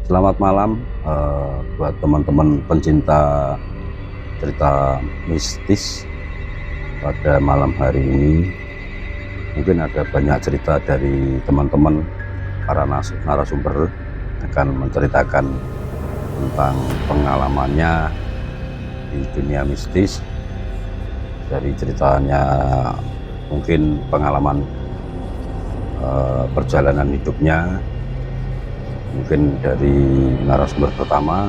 Selamat malam buat teman-teman pencinta cerita mistis pada malam hari ini. Mungkin ada banyak cerita dari teman-teman para narasumber akan menceritakan tentang pengalamannya di dunia mistis. Dari ceritanya mungkin pengalaman perjalanan hidupnya. Mungkin dari narasumber pertama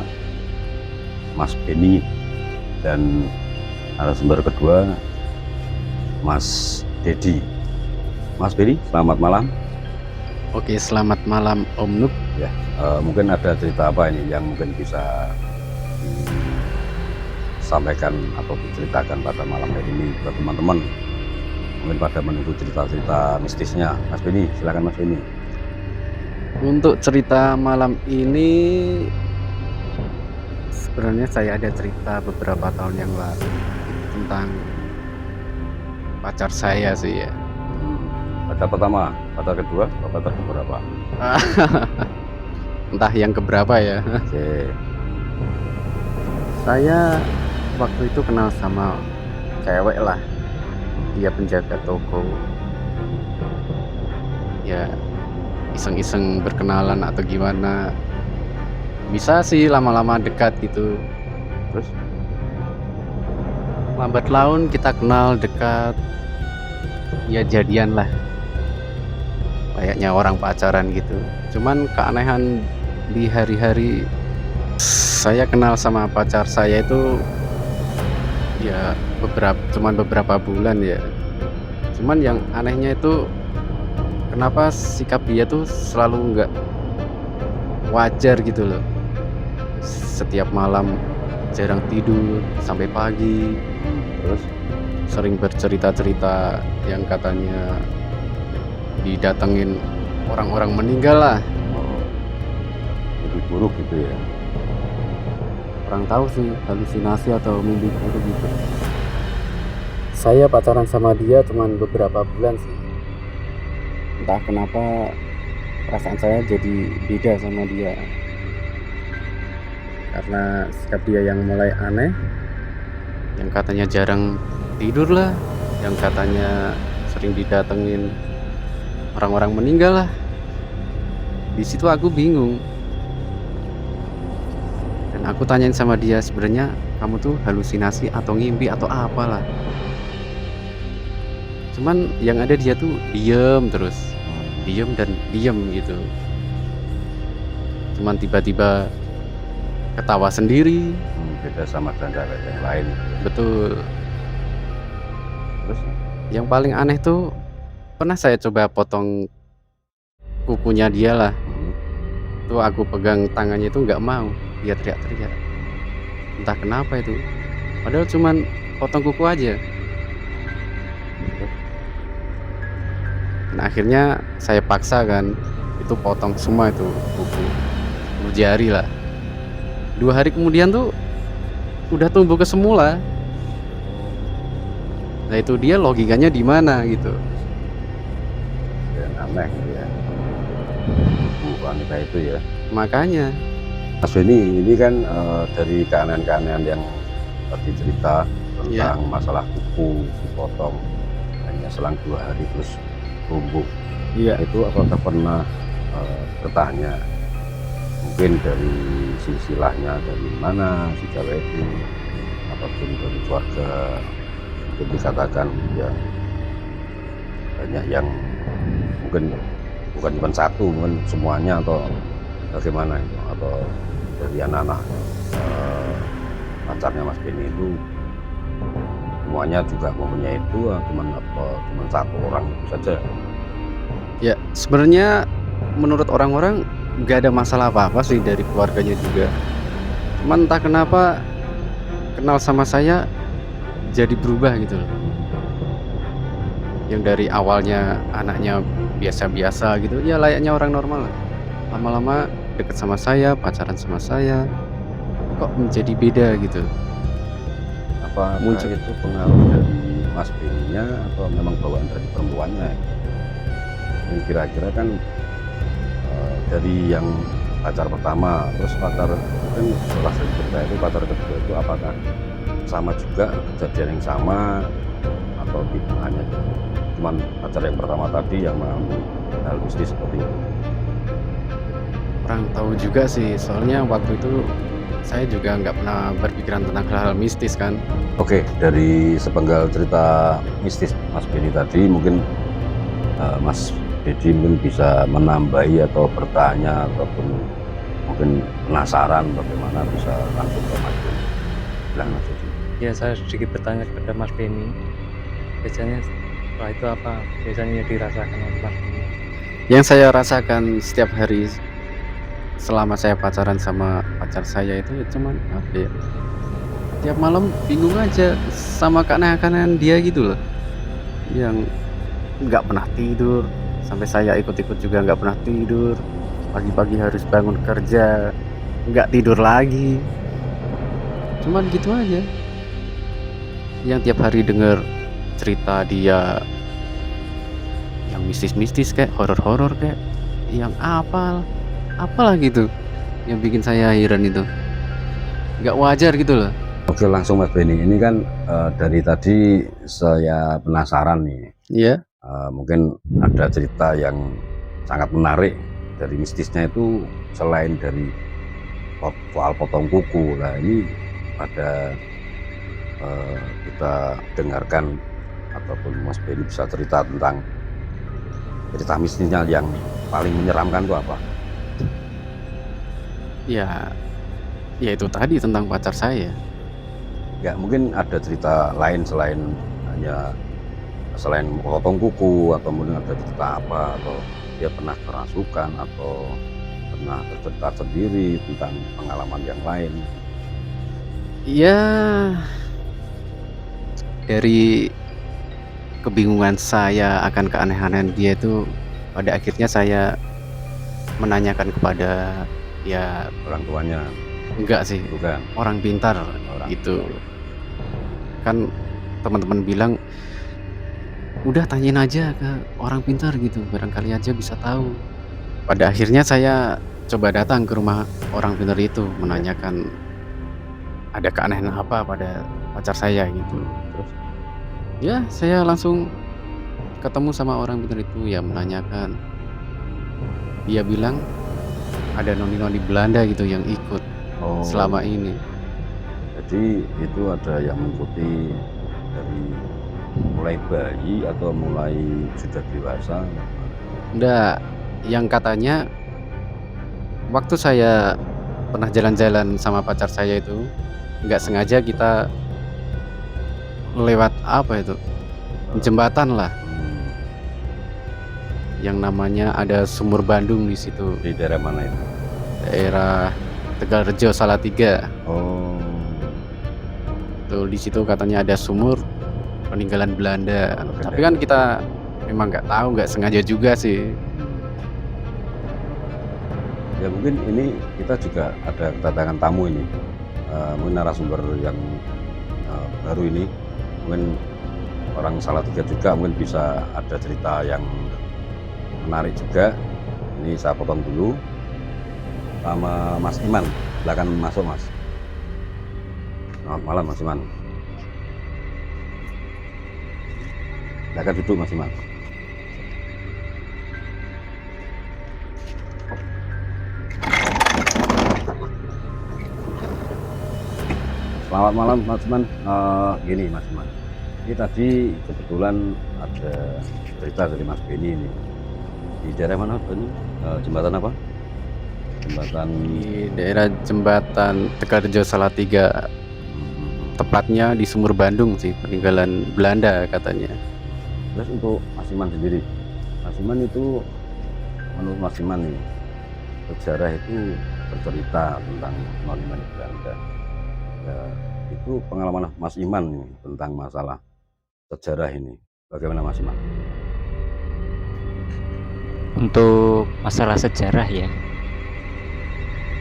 Mas Beni dan narasumber kedua Mas Dedi. Mas Beni, selamat malam. Oke, selamat malam Om Nuk. Ya, mungkin ada cerita apa ini yang mungkin bisa disampaikan atau diceritakan pada malam hari ini buat teman-teman. Mungkin pada menunggu cerita-cerita mistisnya. Mas Beni, silakan Mas Beni. Untuk cerita malam ini sebenarnya saya ada cerita beberapa tahun yang lalu tentang pacar saya sih ya. Pacar pertama, pacar kedua, atau pacar keberapa? Entah yang keberapa ya. Oke. Saya waktu itu kenal sama cewek lah. Dia penjaga toko. Ya, iseng-iseng berkenalan atau gimana. Bisa sih lama-lama dekat gitu. Terus lambat laun kita kenal dekat. Ya jadian lah. Kayaknya orang pacaran gitu. Cuman keanehan di hari-hari saya kenal sama pacar saya itu ya cuman beberapa bulan ya. Cuman yang anehnya itu kenapa sikap dia tuh selalu nggak wajar gitu loh. Setiap malam jarang tidur sampai pagi. Terus sering bercerita-cerita yang katanya didatengin orang-orang meninggal lah. Mimpi buruk gitu ya. Kurang tahu sih halusinasi atau mimpi buruk gitu. Saya pacaran sama dia cuman beberapa bulan sih. Entah kenapa perasaan saya jadi beda sama dia. Karena sikap dia yang mulai aneh. Yang katanya jarang tidur lah, yang katanya sering didatengin orang-orang meninggal lah. Di situ aku bingung. Dan aku tanyain sama dia, sebenarnya kamu tuh halusinasi atau ngimpi atau apalah. Cuman yang ada dia tuh diem terus. Diem dan diem gitu. Cuman tiba-tiba ketawa sendiri. Beda sama canda yang lain. Betul. Terus Yang paling aneh tuh pernah saya coba potong kukunya dia lah. Tuh aku pegang tangannya itu nggak mau. Dia teriak-teriak. Entah kenapa itu. Padahal cuman potong kuku aja. Dan akhirnya saya paksa kan. Itu potong semua itu kuku. Jari lah. 2 hari kemudian tuh udah tumbuh ke semula. Nah itu dia logikanya di mana gitu. yang aneh gitu ya. Wanita itu ya. Makanya Mas Beni, ini kan dari keanehan-keanehan yang tadi cerita tentang masalah kuku dipotong hanya selang 2 hari terus tumbuh. iya. Itu apakah pernah bertanya mungkin dari silsilahnya dari mana si cewek itu, ataupun dari keluarga, mungkin dikatakan ya banyak yang mungkin bukan cuma satu, mungkin semuanya, atau bagaimana itu, atau dari anak-anak pacarnya Mas Beni itu semuanya juga mempunyai itu, cuma satu orang itu saja? Ya sebenarnya menurut orang-orang nggak ada masalah apa-apa sih dari keluarganya juga. Cuman entah kenapa kenal sama saya jadi berubah gitu loh. Yang dari awalnya anaknya biasa-biasa gitu, ya layaknya orang normal lah. Lama-lama deket sama saya, pacaran sama saya, kok menjadi beda gitu. Apa Muncul itu pengaruh dari Mas Beni-nya atau memang bawaan dari perempuannya? Yang kira-kira kan dari yang pacar pertama, terus pacar mungkin setelah saya cerita itu pacar kedua itu apakah sama juga kejadian yang sama atau hanya cuman pacar yang pertama tadi yang mengalami hal mistis seperti itu? Kurang tahu juga sih, soalnya waktu itu saya juga nggak pernah berpikiran tentang hal-hal mistis kan. Oke, dari sepenggal cerita mistis Mas Beni tadi, mungkin Mas Dedi mungkin bisa menambahi atau bertanya ataupun mungkin penasaran bagaimana bisa langsung ke Mas Beni. Bilang Mas Dedi. Ya, saya sedikit bertanya kepada Mas Beni. Biasanya setelah itu apa biasanya yang dirasakan oleh Mas Beni? Yang saya rasakan setiap hari selama saya pacaran sama pacar saya itu ya cuman apa ya, tiap malam bingung aja sama keanehan-keanehan dia gitu loh, yang nggak pernah tidur, sampai saya ikut-ikut juga nggak pernah tidur, pagi-pagi harus bangun kerja, nggak tidur lagi, cuman gitu aja. Yang tiap hari denger cerita dia yang mistis-mistis kayak horor-horor kayak yang apalah gitu, yang bikin saya heran itu, nggak wajar gitu loh. Oke, langsung Mas Beni. Ini kan dari tadi saya penasaran nih. Iya. Mungkin ada cerita yang sangat menarik dari mistisnya itu selain dari soal potong kuku. Nah ini pada kita dengarkan ataupun Mas Beni bisa cerita tentang cerita mistisnya yang paling menyeramkan itu apa? Ya itu tadi tentang pacar saya. Ya mungkin ada cerita lain selain potong kuku, atau mungkin ada cerita apa, atau dia pernah kerasukan atau pernah bercerita sendiri tentang pengalaman yang lain. Ya dari kebingungan saya akan keanehan dia itu, pada akhirnya saya menanyakan kepada ya Orang tuanya enggak sih, bukan orang pintar orang gitu. Kan teman-teman bilang udah tanyain aja ke orang pintar gitu, barangkali aja bisa tahu. Pada akhirnya saya coba datang ke rumah orang pintar itu menanyakan ada keanehan apa pada pacar saya gitu. Terus Ya saya langsung ketemu sama orang pintar itu ya, menanyakan. Dia bilang ada noni-noni Belanda gitu yang ikut selama ini. Jadi itu ada yang mengikuti dari mulai bayi atau mulai sudah dewasa? Enggak, yang katanya waktu saya pernah jalan-jalan sama pacar saya itu, nggak sengaja kita lewat apa itu, jembatan lah, yang namanya ada sumur Bandung di situ, Di daerah mana itu? daerah Tegalrejo Salatiga. Oh, Tuh di situ katanya ada sumur peninggalan Belanda. Oke. Tapi kan kita memang nggak tahu, nggak sengaja juga sih. ya mungkin ini kita juga ada kedatangan tamu ini, mungkin narasumber yang baru ini, mungkin orang Salatiga juga, mungkin bisa ada cerita yang menarik juga. Ini saya potong dulu sama Mas Iman, silakan masuk Mas. Selamat malam Mas Iman. Silakan duduk Mas Iman. Selamat malam Mas Iman. Gini Mas Iman, ini tadi kebetulan ada cerita dari Mas Beni ini. Di daerah mana Beni? Jembatan apa? Jembatan Di daerah jembatan Tegalrejo Salatiga, tepatnya di sumur Bandung sih, peninggalan Belanda katanya. Terus untuk Mas Iman sendiri, Mas Iman itu menurut Mas Iman nih, sejarah itu bercerita tentang monumen Belanda. Ya, itu pengalaman Mas Iman nih tentang masalah sejarah ini, bagaimana Mas Iman? Untuk masalah sejarah ya,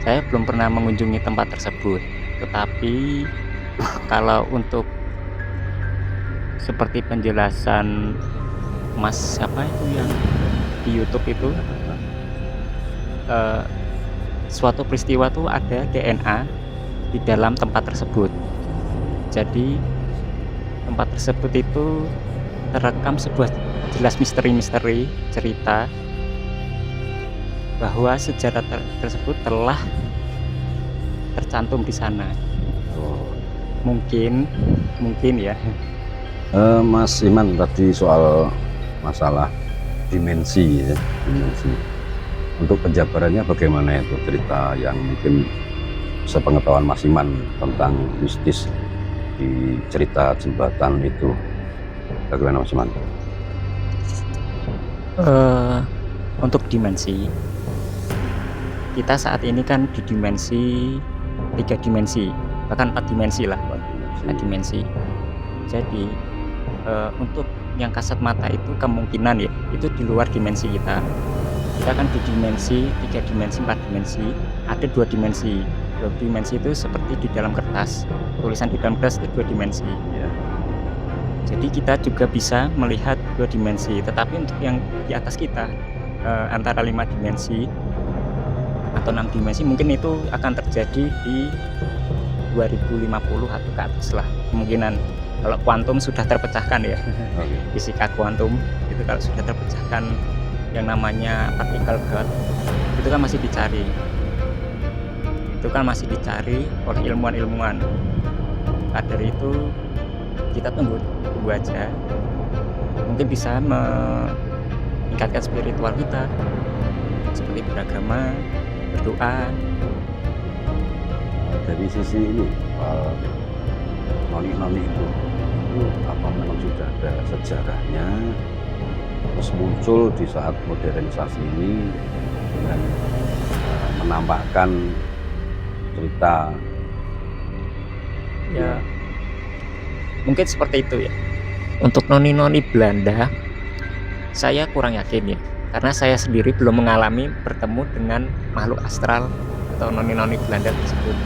saya belum pernah mengunjungi tempat tersebut. Tetapi kalau untuk seperti penjelasan Mas siapa itu yang di YouTube itu, suatu peristiwa tuh ada DNA di dalam tempat tersebut. Jadi tempat tersebut itu terekam sebuah jelas misteri-misteri cerita bahwa sejarah tersebut telah tercantum di sana. Oh. Mungkin ya. Mas Iman tadi soal masalah dimensi ya, dimensi. Untuk penjabarannya bagaimana itu cerita yang mungkin sepengetahuan Mas Iman tentang mistis di cerita jembatan itu, bagaimana Mas Iman? Untuk dimensi, kita saat ini kan di dimensi 3 dimensi, bahkan 4 dimensi lah, 4 dimensi. Jadi untuk yang kasat mata itu kemungkinan ya, itu di luar dimensi kita. Kita kan di dimensi 3 dimensi, 4 dimensi, ada 2 dimensi. 2 dimensi itu seperti di dalam kertas, tulisan di dalam kertas itu 2 dimensi. Ya. Jadi kita juga bisa melihat 2 dimensi, tetapi untuk yang di atas kita antara 5 dimensi atau 6 dimensi mungkin itu akan terjadi di 2050 atau ke atas lah kemungkinan. Kalau kuantum sudah terpecahkan ya, fisika kuantum itu kalau sudah terpecahkan yang namanya particle God itu kan masih dicari. Itu kan masih dicari oleh ilmuwan-ilmuwan. Maka dari itu kita tunggu aja. Mungkin bisa meningkatkan spiritual kita seperti beragama, berdoa. Dari sisi ini noni-noni itu apa memang sudah ada sejarahnya, terus muncul di saat modernisasi ini dengan menampakkan cerita ya mungkin seperti itu ya. Untuk noni-noni Belanda saya kurang yakin ya, karena saya sendiri belum mengalami bertemu dengan makhluk astral atau noni-noni Belanda tersebut,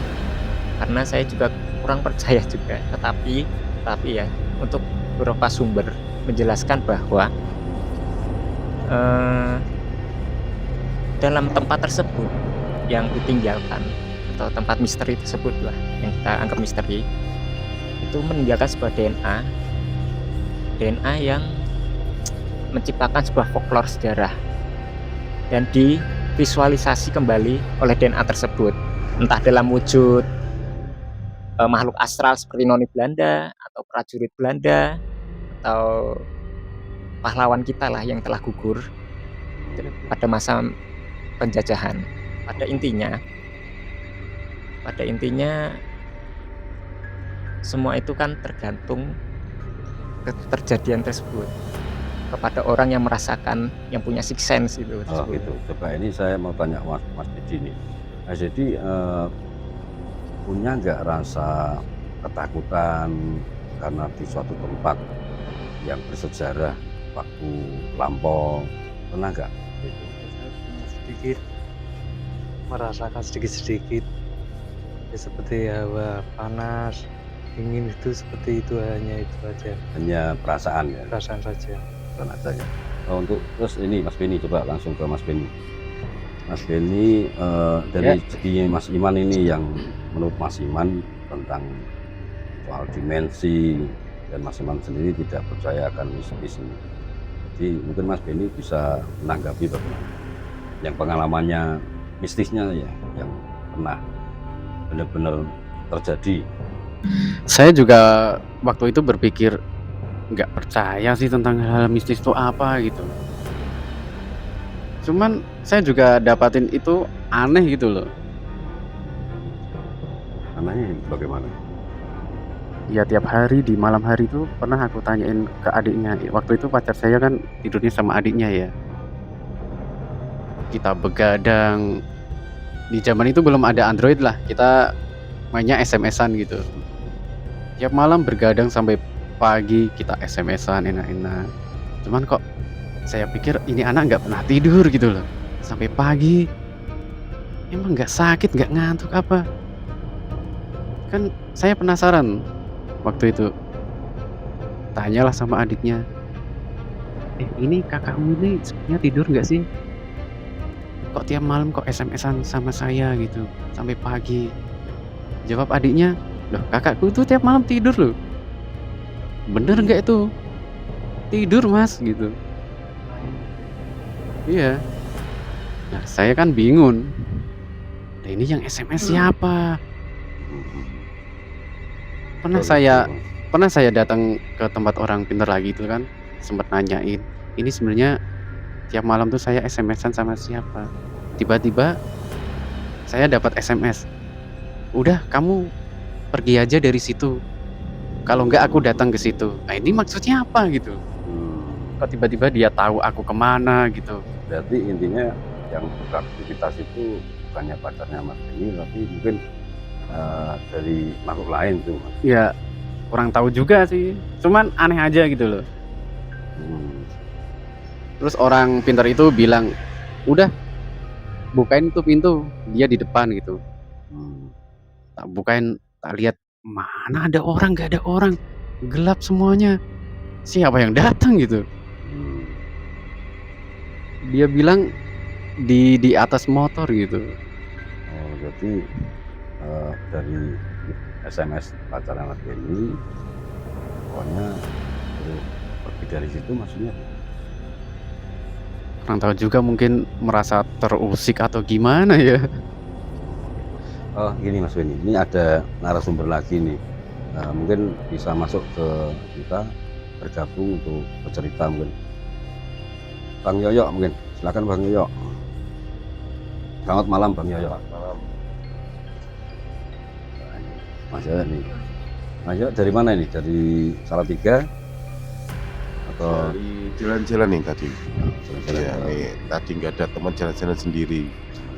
karena saya juga kurang percaya juga. Tetapi ya untuk beberapa sumber menjelaskan bahwa dalam tempat tersebut yang ditinggalkan atau tempat misteri tersebut lah yang kita anggap misteri, itu meninggalkan sebuah DNA yang menciptakan sebuah folklore sejarah dan divisualisasi kembali oleh DNA tersebut, entah dalam wujud makhluk astral seperti noni Belanda atau prajurit Belanda atau pahlawan kita lah yang telah gugur pada masa penjajahan. Pada intinya semua itu kan tergantung keterjadian tersebut kepada orang yang merasakan, yang punya sixth sense itu. Oh gitu. Coba ini saya mau tanya Mas Didi nih. Mas Didi punya nggak rasa ketakutan karena di suatu tempat yang bersejarah waktu lampau, pernah nggak? Saya punya sedikit merasakan sedikit ya, seperti hawa panas, dingin itu seperti itu, hanya itu aja. Hanya perasaan ya? Perasaan saja. Perasaan aja ya. Oh, untuk terus ini Mas Beni, coba langsung ke Mas Beni. Mas Beni dari segi Mas Iman ini, yang menurut Mas Iman tentang soal dimensi, dan Mas Iman sendiri tidak percaya akan mistis ini. Jadi mungkin Mas Beni bisa menanggapi bagaimana yang pengalamannya mistisnya ya, yang pernah benar-benar terjadi. Saya juga waktu itu berpikir nggak percaya sih tentang hal-hal mistis itu apa gitu. Cuman saya juga dapatin itu aneh gitu loh. Anehnya bagaimana? Ya tiap hari di malam hari itu pernah aku tanyain ke adiknya. Waktu itu pacar saya kan tidurnya sama adiknya ya. Kita begadang. Di zaman itu belum ada Android lah. Kita mainnya SMS-an gitu. Tiap malam bergadang sampai pagi, kita SMS-an enak-enak. Cuman kok saya pikir ini anak nggak pernah tidur gitu loh. Sampai pagi. Emang nggak sakit, nggak ngantuk apa? Kan saya penasaran waktu itu. Tanyalah sama adiknya. Ini kakakmu ini sebenarnya tidur nggak sih? kok tiap malam kok SMS-an sama saya gitu sampai pagi. Jawab adiknya, loh kakakku itu tiap malam tidur loh. Bener nggak itu? Tidur mas gitu. Iya. Nah saya kan bingung. Nah, ini yang SMS siapa? Pernah saya pernah saya datang ke tempat orang pintar lagi itu kan, sempat nanyain, ini sebenarnya tiap malam tuh saya SMS-an sama siapa? Tiba-tiba saya dapat SMS, udah kamu pergi aja dari situ. Kalau enggak aku datang ke situ. Nah ini maksudnya apa gitu? Kok tiba-tiba dia tahu aku kemana gitu? Berarti intinya yang beraktivitas itu bukannya pacarnya Mas Beni, tapi mungkin dari makhluk lain tuh Mas. Ya kurang tahu juga sih. Cuman aneh aja gitu loh. Terus orang pintar itu bilang, udah bukain tuh pintu, dia di depan gitu. Tak bukain, tak lihat mana ada orang, gak ada orang, gelap semuanya. Siapa yang datang gitu? Dia bilang di atas motor gitu. Oh, berarti dari SMS pacarnya Mas Beni, pokoknya pergi dari situ maksudnya. Kurang tahu juga, mungkin merasa terusik atau gimana ya. Oh gini Mas Beni, ini ada narasumber lagi nih, mungkin bisa masuk ke kita, bergabung untuk bercerita mungkin. Bang Yoyo mungkin, silakan Bang Yoyo. Selamat malam Bang Yoyo. Malam. Mas Yoyo nih, Mas Yoyo dari mana ini? Dari Salatiga atau Dari jalan-jalan nih tadi. jalan-jalan? Iya, nih tadi nggak ada teman jalan-jalan sendiri.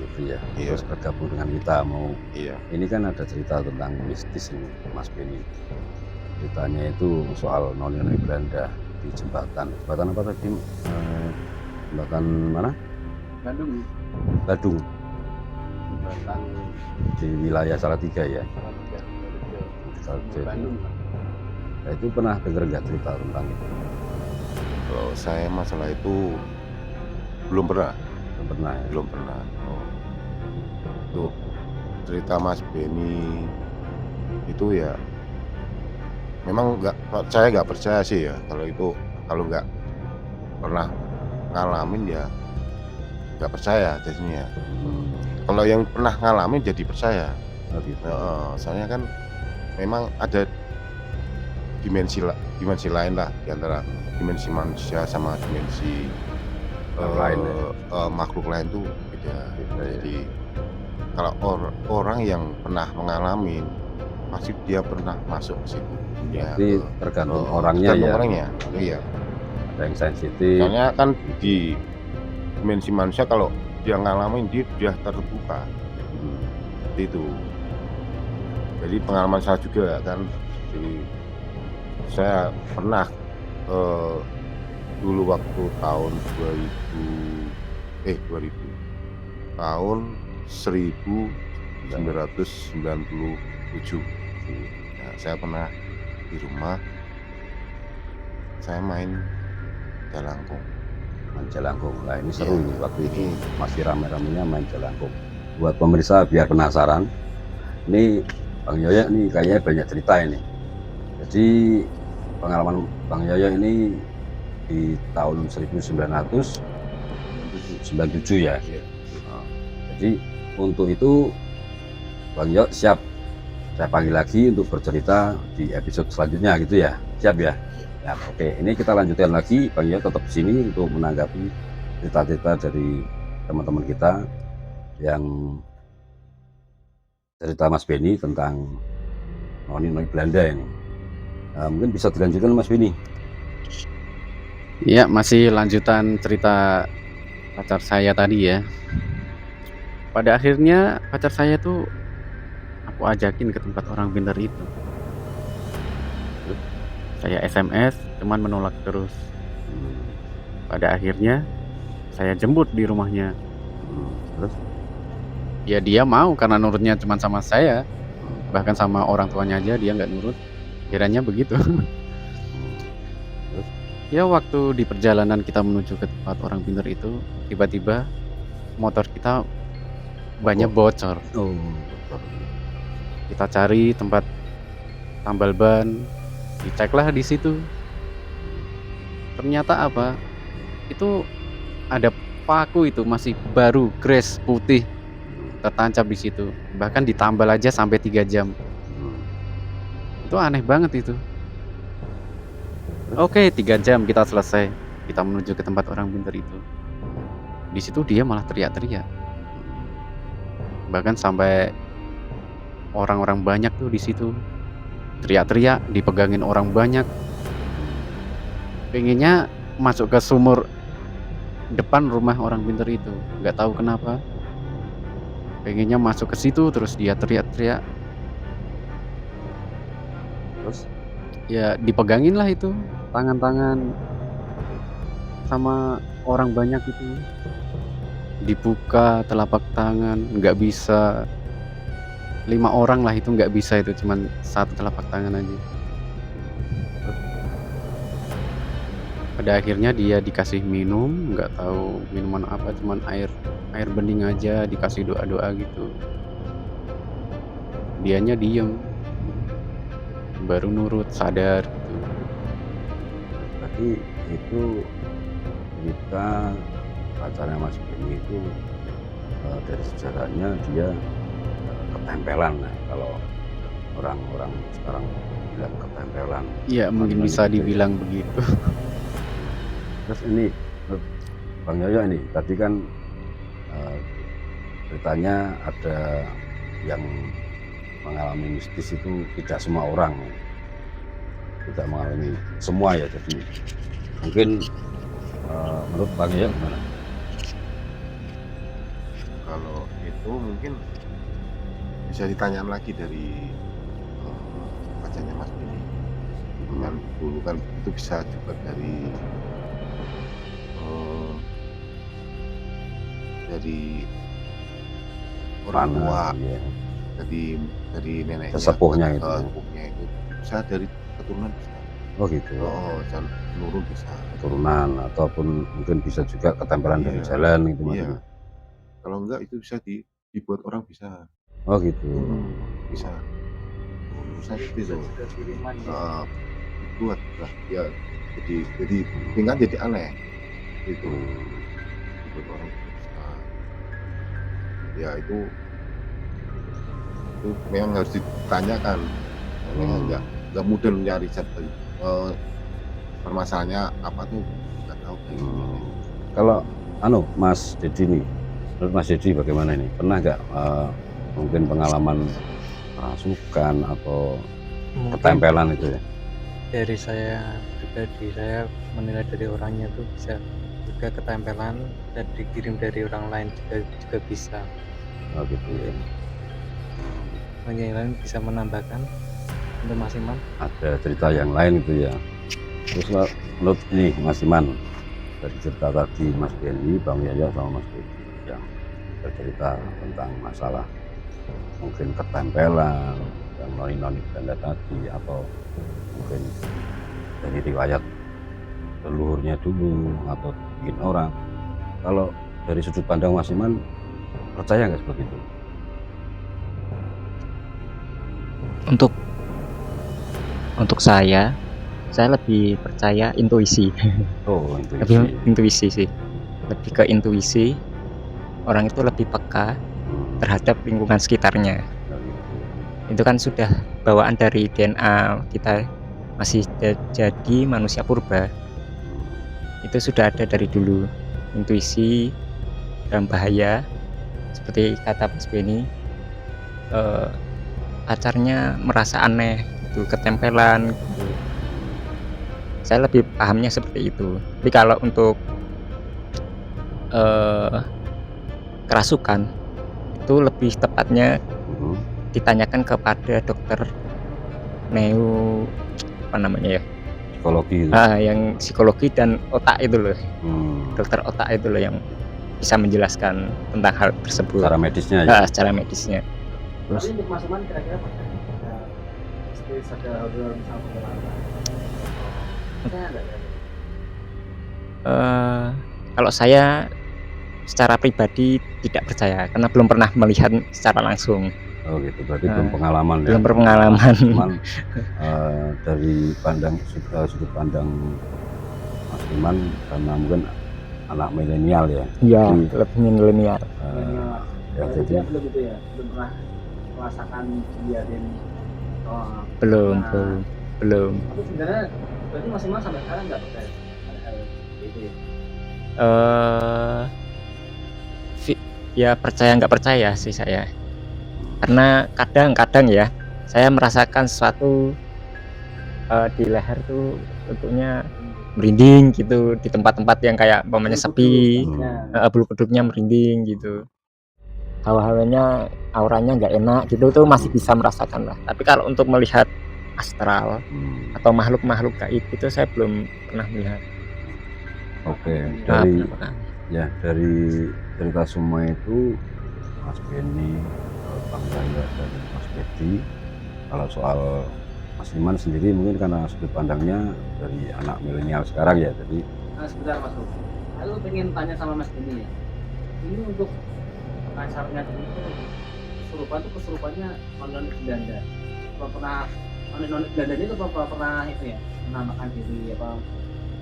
Gitu ya. Iya. Terus bergabung dengan kita mau. Iya. Ini kan ada cerita tentang mistis ini Mas Beni. Ceritanya itu soal noni-noni Belanda di jembatan. Jembatan apa tadi? Jembatan mana? Bandung. Badung. Jembatan Di wilayah Salatiga ya. Bandung. Nah, itu pernah dengar nggak cerita tentang itu? Kalau saya masalah itu belum pernah, Belum pernah ya? belum pernah. Tuh cerita Mas Beni itu ya memang saya nggak percaya sih ya kalau itu, kalau nggak pernah ngalamin ya nggak percaya jadinya. Kalau yang pernah ngalamin jadi percaya. Oh, gitu. Soalnya kan memang ada dimensi lain lah di antara dimensi manusia sama dimensi Lain makhluk lain tuh beda. Beda ya. Jadi kalau orang yang pernah mengalami pasti dia pernah masuk ke situ. Ya, Jadi tergantung orangnya tergantung ya. orangnya. Iya. Ada yang sensitif. Soalnya kan di dimensi manusia kalau dia ngalamin dia terbuka. Seperti itu. Jadi pengalaman saya juga kan. Jadi saya pernah dulu waktu tahun 2000 tahun 1997. Nah, saya pernah di rumah saya main jalangkung. Main jalangkung. Nah ini seru Iya. ini, waktu itu masih rame-ramenya main jalangkung. Buat pemirsa biar penasaran, ini Bang Yoyo nih kayaknya banyak cerita ini. Jadi pengalaman Bang Yoyo ini di tahun 1997 ya. Iya. Nah, jadi untuk itu Bang Yoyo siap saya panggil lagi untuk bercerita di episode selanjutnya gitu ya. Siap ya? Ya, oke, ini kita lanjutkan lagi. Bang Yoyo tetap di sini untuk menanggapi cerita-cerita dari teman-teman kita yang cerita Mas Beni tentang noni-noni Belanda ini. Mungkin bisa dilanjutkan Mas Beni. Iya, masih lanjutan cerita pacar saya tadi ya. Pada akhirnya pacar saya tuh aku ajakin ke tempat orang pintar itu. Saya SMS, cuman menolak terus. Pada akhirnya saya jemput di rumahnya. Terus Ya dia mau karena nurutnya cuman sama saya. Bahkan sama orang tuanya aja dia nggak nurut. Kiranya begitu. Ya waktu di perjalanan kita menuju ke tempat orang pintar itu, tiba-tiba motor kita bannya bocor. Oh, betul. Kita cari tempat tambal ban, diceklah di situ. Ternyata apa? Itu ada paku itu masih baru, gres putih tertancap di situ. Bahkan ditambal aja sampai 3 jam. Itu aneh banget itu. Oke, 3 jam kita selesai. Kita menuju ke tempat orang pintar itu. Di situ dia malah teriak-teriak. Bahkan sampai orang-orang banyak tuh di situ. Teriak-teriak, dipegangin orang banyak. Pengennya masuk ke sumur depan rumah orang pintar itu. Nggak tahu kenapa. Pengennya masuk ke situ terus dia teriak-teriak. Terus Ya dipegangin lah itu tangan-tangan sama orang banyak itu. Dibuka telapak tangan, nggak bisa. 5 orang lah itu nggak bisa, itu cuman 1 telapak tangan aja. Pada akhirnya dia dikasih minum, nggak tahu minuman apa, cuman air bening aja, dikasih doa-doa gitu. Dianya diem, baru nurut, sadar gitu. berarti itu cerita pacarnya Mas Benny itu dari sejarahnya dia ketempelan. Nah, kalau orang-orang sekarang bilang ketempelan. Iya mungkin Teman-teman bisa gitu ya. dibilang begitu. Terus ini Bang Yoyo ini tadi kan ceritanya ada yang mengalami mistis itu tidak semua orang, tidak mengalami semua ya. Jadi mungkin menurut Bang Yoyo gimana? Kalau itu mungkin bisa ditanyakan lagi dari pacarnya Mas Benny. Kan dulu kan itu bisa juga dari orang tua, Iya. dari neneknya, Sesepuhnya itu ya. sepupunya itu bisa dari keturunan bisa. Oh gitu. Dan menurun bisa. Keturunan ataupun mungkin bisa juga ketempelan dari Iya. jalan gitu Iya. maksudnya. Kalau enggak itu bisa dibuat orang bisa. Oh gitu. Bisa. Urusan itu buat lah ya, jadi tinggal jadi aneh itu. Dibuat orang bisa. Ya itu memang harus ditanyakan. Memang enggak mudah mencari permasalahannya apa tuh nggak tahu kayak gimana. Kalau Mas Dedi nih, menurut Mas Dedi bagaimana ini? Pernah nggak mungkin pengalaman rasukan atau Mungkin ketempelan itu ya? dari saya pribadi, saya menilai dari orangnya tuh bisa juga ketempelan dan dikirim dari orang lain juga bisa. Oh gitu ya. Yang lain bisa menambahkan untuk Mas Iman. Ada cerita yang lain itu ya. Terus menurut ini Mas Iman, dari cerita tadi Mas Benny, Bang Yoyo sama Mas Dedi yang bercerita tentang masalah mungkin ketempelan yang noni Belanda tadi, atau mungkin dari riwayat leluhurnya dulu atau bikin orang. Kalau dari sudut pandang Mas Iman, percaya nggak seperti itu? Untuk saya lebih percaya intuisi. Oh, Lebih intuisi. intuisi sih. Lebih ke intuisi. Orang itu lebih peka terhadap lingkungan sekitarnya. Itu kan sudah bawaan dari DNA kita, masih jadi manusia purba. Itu sudah ada dari dulu. Intuisi dalam bahaya, seperti kata Mas Benny, pacarnya merasa aneh gitu, ketempelan gitu. Saya lebih pahamnya seperti itu. Tapi kalau untuk kerasukan, itu lebih tepatnya ditanyakan kepada dokter apa namanya ya, Psikologi itu. yang psikologi dan otak itu loh. Dokter otak itu loh yang bisa menjelaskan tentang hal tersebut Secara medisnya ya. secara medisnya. Terus Tapi untuk Mas Iman kira-kira pernah ada mistis, ada obrolan sama pengalaman? Saya nggak ada. Kalau saya secara pribadi tidak percaya karena belum pernah melihat secara langsung. Oh gitu, berarti belum pengalaman ya. Belum berpengalaman. Cuman dari sudut pandang Mas Iman karena mungkin anak milenial ya. Iya, Jadi, lebih milenial. ya Berarti jadi dia belum itu ya, belum pernah merasakan kejadian. Oh, Belum, nah, belum. tapi sebenarnya berarti Mas Iman sampai sekarang nggak percaya hal itu ya? Ya percaya nggak percaya sih saya. Karena kadang-kadang ya saya merasakan sesuatu di leher tuh tentunya merinding gitu di tempat-tempat yang kayak umpamanya sepi, bulu kuduknya merinding gitu. Hawa-hawanya, auranya nggak enak gitu tuh masih bisa merasakan lah. Tapi kalau untuk melihat astral atau makhluk-makhluk gaib itu saya belum pernah melihat. Oke, Berapa kali. dari cerita semua itu Mas Benny, Bang Raya dan Mas Bedi, kalau soal Mas Iman sendiri mungkin karena sudut pandangnya dari anak milenial sekarang ya, jadi Nah, sebentar Mas Bro. Lalu pengen tanya sama Mas Beni ya. Ini untuk pengacaranya itu kesurupannya noni Belanda. Apa pernah noni Belanda itu apa pernah itu ya menamakan diri apa?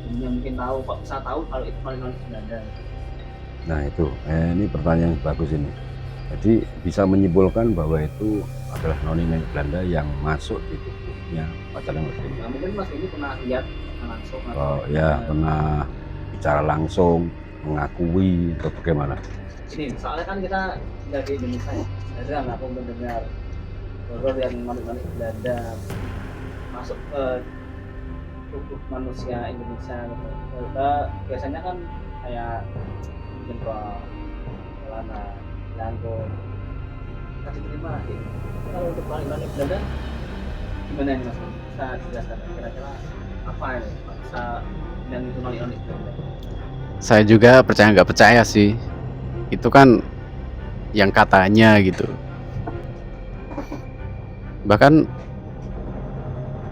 Dunia mungkin tahu, kok bisa tahu kalau itu noni Belanda. nah itu ini pertanyaan yang bagus ini. Jadi bisa menyimpulkan bahwa itu adalah noni Belanda yang masuk di tubuhnya pacarnya Mas Benny. Nah, mungkin Mas Beni pernah lihat langsung atau Oh ya, pernah bicara langsung, mengakui atau bagaimana? ini soalnya kan kita tinggal di Indonesia ya, jarang aku mendengar horor yang noni Belanda masuk ke tubuh manusia Indonesia gitu. Biasanya kan kayak jempol, celana, jangkung, kasih terima gitu. Kalau untuk noni Belanda gimana ini Mas? Bisa dijelaskan kira-kira apa ini? Bisa yang itu noni Belanda? Saya juga percaya nggak percaya sih. Itu kan yang katanya gitu. Bahkan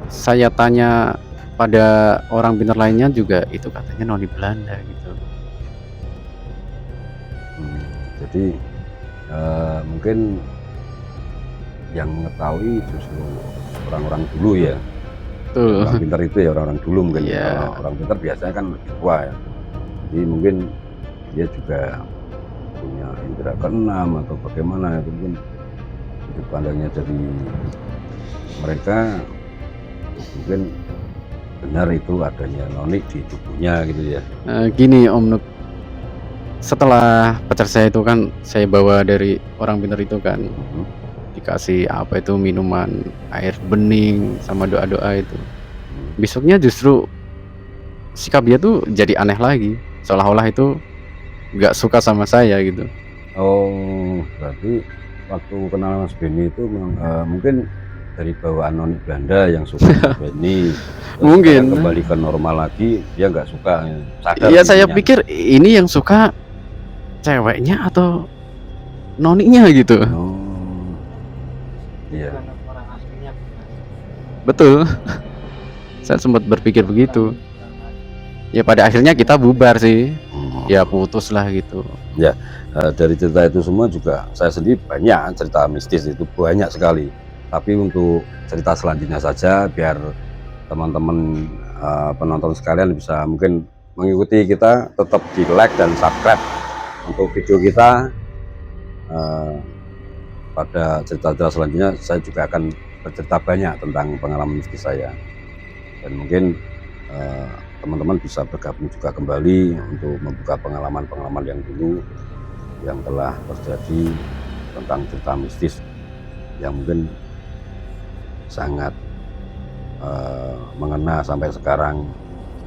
saya tanya pada orang pintar lainnya juga itu katanya noni Belanda gitu. Jadi mungkin yang mengetahui justru orang-orang dulu ya. Tuh. Orang pintar itu ya orang-orang dulu mungkin. Iya. Kalau orang pintar biasanya kan lebih tua ya. Jadi mungkin dia juga punya indera keenam atau bagaimana, itu mungkin sudut pandangnya dari mereka mungkin benar itu adanya noni di tubuhnya gitu ya. Gini Om Nuk, setelah pacar saya itu kan saya bawa dari orang pintar itu kan, dikasih apa itu minuman air bening sama doa-doa itu. Besoknya justru sikap dia tuh jadi aneh lagi, seolah-olah itu nggak suka sama saya gitu. Oh, berarti waktu kenal Mas Benny itu mungkin dari bawaan noni Belanda yang suka Mas Benny. Mungkin. Kembali ke normal lagi, dia nggak suka. Sadar Iya, saya dirinya. pikir ini yang suka ceweknya atau noninya gitu. Oh, iya. Orang aslinya Betul. Saya sempat berpikir begitu. Ya pada akhirnya kita bubar sih. Ya putus lah gitu. Dari cerita itu semua juga saya sendiri banyak cerita mistis itu banyak sekali. Tapi untuk cerita selanjutnya saja biar teman-teman penonton sekalian bisa mungkin mengikuti kita, tetap di like dan subscribe untuk video kita. Pada cerita-cerita selanjutnya saya juga akan bercerita banyak tentang pengalaman mistis saya, dan mungkin teman-teman bisa bergabung juga kembali untuk membuka pengalaman-pengalaman yang dulu yang telah terjadi tentang cerita mistis yang mungkin sangat mengena sampai sekarang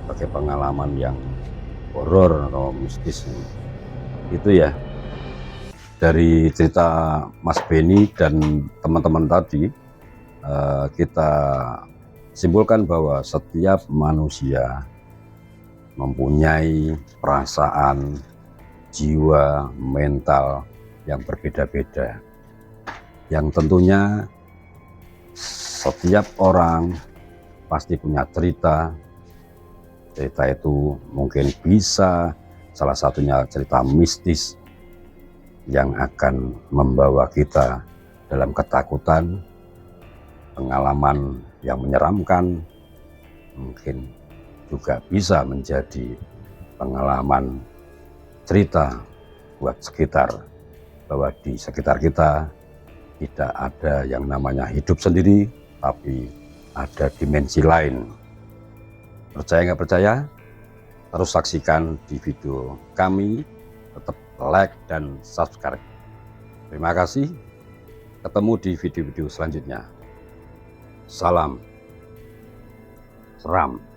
sebagai pengalaman yang horor atau mistis. Itu ya dari cerita Mas Benny dan teman-teman tadi, kita simpulkan bahwa setiap manusia mempunyai perasaan, jiwa, mental yang berbeda-beda, yang tentunya setiap orang pasti punya cerita. Cerita itu mungkin bisa salah satunya cerita mistis yang akan membawa kita dalam ketakutan, pengalaman yang menyeramkan, mungkin juga bisa menjadi pengalaman cerita buat sekitar, bahwa di sekitar kita tidak ada yang namanya hidup sendiri, tapi ada dimensi lain. Percaya nggak percaya? Terus saksikan di video kami, tetap like dan subscribe. Terima kasih, ketemu di video-video selanjutnya. Salam seram.